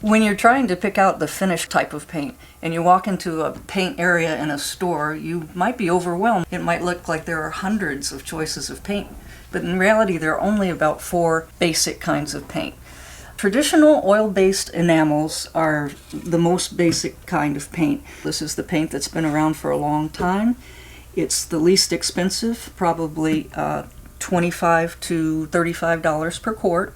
When you're trying to pick out the finish type of paint and you walk into a paint area in a store, you might be overwhelmed. It might look like there are hundreds of choices of paint, but in reality there are only about 4 basic kinds of paint. Traditional oil-based enamels are the most basic kind of paint. This is the paint that's been around for a long time. It's the least expensive, probably $25 to $35 per quart.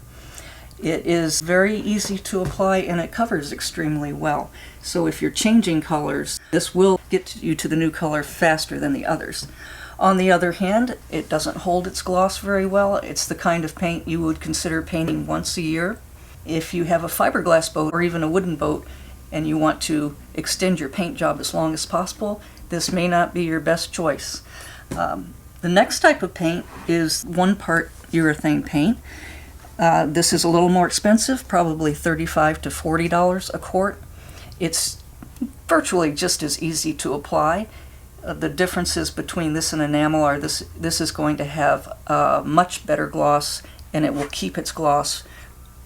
It is very easy to apply and it covers extremely well. So if you're changing colors, this will get you to the new color faster than the others. On the other hand, it doesn't hold its gloss very well. It's the kind of paint you would consider painting once a year. If you have a fiberglass boat or even a wooden boat and you want to extend your paint job as long as possible, this may not be your best choice. The next type of paint is 1-part urethane paint. This is a little more expensive, probably $35 to $40 a quart. It's virtually just as easy to apply. The differences between this and enamel are this is going to have a much better gloss, and it will keep its gloss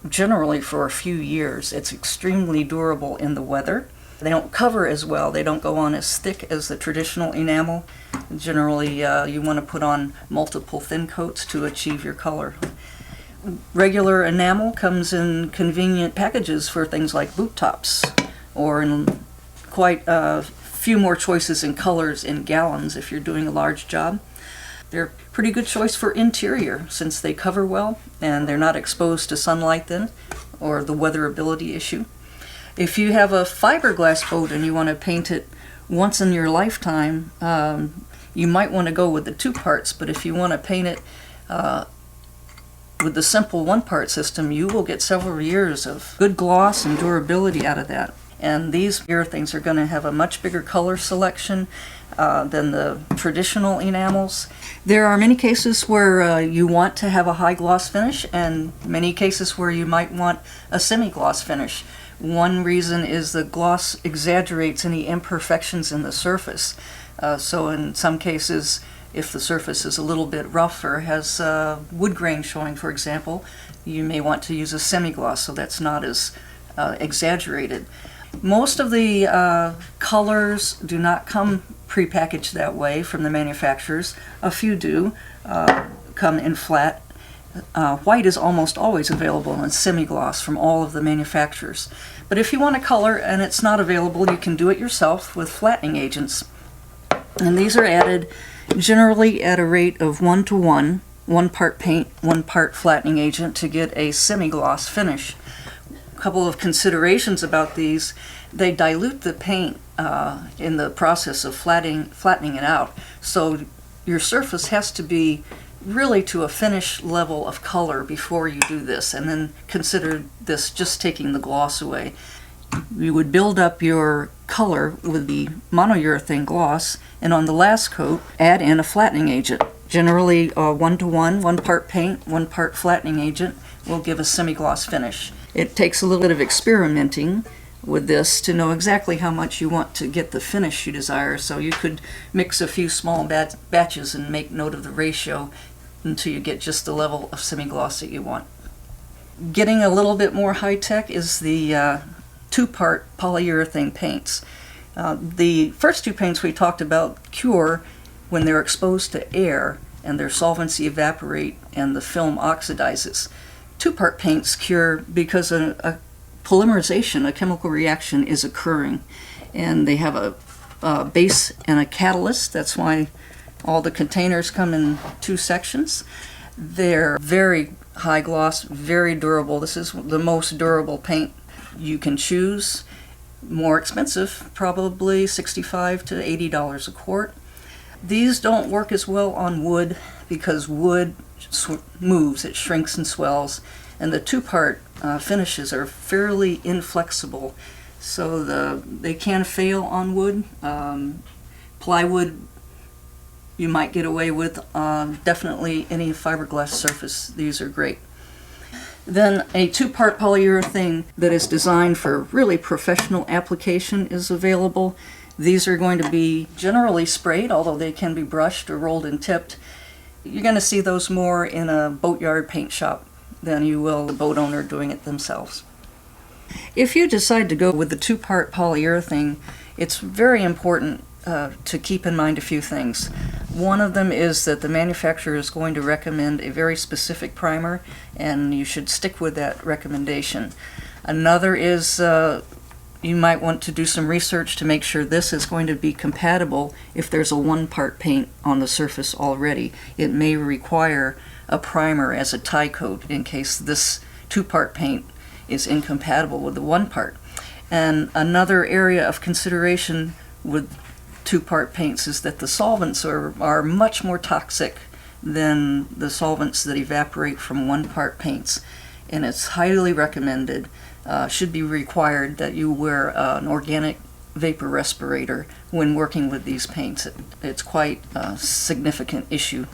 generally for a few years. It's extremely durable in the weather. They don't cover as well. They don't go on as thick as the traditional enamel. Generally, you want to put on multiple thin coats to achieve your color. Regular enamel comes in convenient packages for things like boot tops, or in quite a few more choices in colors in gallons if you're doing a large job. They're a pretty good choice for interior since they cover well and they're not exposed to sunlight then, or the weatherability issue. If you have a fiberglass boat and you want to paint it once in your lifetime, you might want to go with the 2 parts, but if you want to paint it with the simple 1-part system, you will get several years of good gloss and durability out of that. And these urethanes are going to have a much bigger color selection than the traditional enamels. There are many cases where you want to have a high gloss finish and many cases where you might want a semi-gloss finish. One reason is the gloss exaggerates any imperfections in the surface. So in some cases, if the surface is a little bit rough or has wood grain showing, for example, you may want to use a semi-gloss so that's not as exaggerated. Most of the colors do not come prepackaged that way from the manufacturers. A few do come in flat. White is almost always available in semi-gloss from all of the manufacturers. But if you want a color and it's not available, you can do it yourself with flattening agents. And these are added generally at a rate of 1:1, 1 part paint, 1 part flattening agent to get a semi-gloss finish. A couple of considerations about these: they dilute the paint in the process of flattening it out. So your surface has to be really to a finished level of color before you do this, and then consider this just taking the gloss away. You would build up your color with the monourethane gloss, and on the last coat, add in a flattening agent. Generally 1:1, 1 part paint, 1 part flattening agent will give a semi-gloss finish. It takes a little bit of experimenting with this to know exactly how much you want to get the finish you desire, so you could mix a few small batches and make note of the ratio until you get just the level of semi-gloss that you want. Getting a little bit more high-tech is the 2-part polyurethane paints. The first 2 paints we talked about cure when they're exposed to air and their solvency evaporate and the film oxidizes. 2-part paints cure because a polymerization, a chemical reaction, is occurring, and they have a base and a catalyst. That's why all the containers come in 2 sections. They're very high gloss, very durable. This is the most durable paint you can choose. More expensive, probably $65 to $80 a quart. These don't work as well on wood because wood moves, it shrinks and swells, and the 2-part finishes are fairly inflexible, so they can fail on wood. Plywood you might get away with. Definitely any fiberglass surface, these are great. Then a 2-part polyurethane that is designed for really professional application is available. These are going to be generally sprayed, although they can be brushed or rolled and tipped. You're going to see those more in a boatyard paint shop than you will the boat owner doing it themselves. If you decide to go with the two-part polyurethane, it's very important to keep in mind a few things. One of them is that the manufacturer is going to recommend a very specific primer, and you should stick with that recommendation. Another is you might want to do some research to make sure this is going to be compatible if there's a one-part paint on the surface already. It may require a primer as a tie coat in case this two-part paint is incompatible with the one-part. And another area of consideration with two-part paints is that the solvents are much more toxic than the solvents that evaporate from one-part paints. And it's highly recommended, should be required, that you wear an organic vapor respirator when working with these paints. It's quite a significant issue.